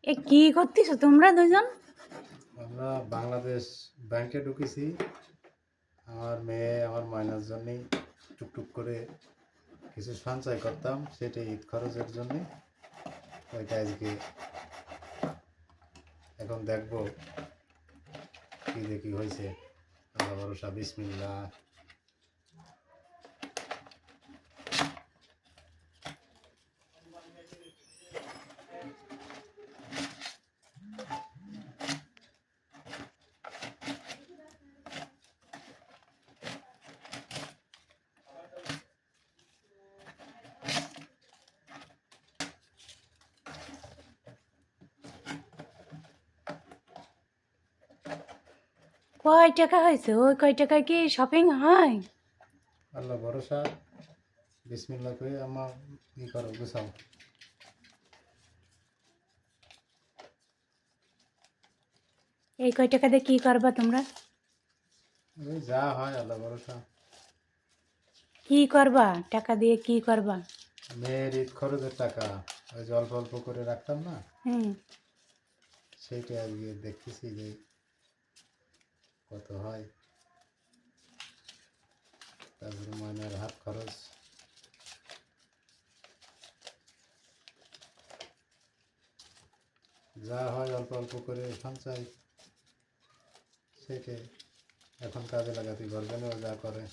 এ কি করতেছো তোমরা দুজন? আমরা বাংলাদেশ ব্যাংকে ঢুকেছি। আমার মেয়ে আমার ময়নার জন্যেই টুকটুক করে কিছু সঞ্চয় করতাম, সেটা ঈদ খরচের জন্যে। ওইটা আজকে এখন দেখবো কি দেখি হয়েছে। আল্লাহ ভরসা, বিসমিল্লাহ। কয় টাকা হয়েছে? ওই কয় টাকায় কি শপিং হয়? আল্লাহ ভরসা, বিসমিল্লাহ করে আমার করো, গুছাও। এই কয় টাকা দিয়ে কি করবা তোমরা? ওই যা হয় আল্লাহ ভরসা। কি করবা টাকা দিয়ে, কি করবা? মেয়ের ঈদ খরচের টাকা, ওই যে অল্প অল্প করে রাখতাম না, হুম। সেইটা আজকে দেখতেছি যে কত হয়। তারপরে ময়নার হাত খরচ, যা হয় অল্প অল্প করে সঞ্চয়, সেটা এখন কাজে লাগাতে পারবে না, ও যা করে।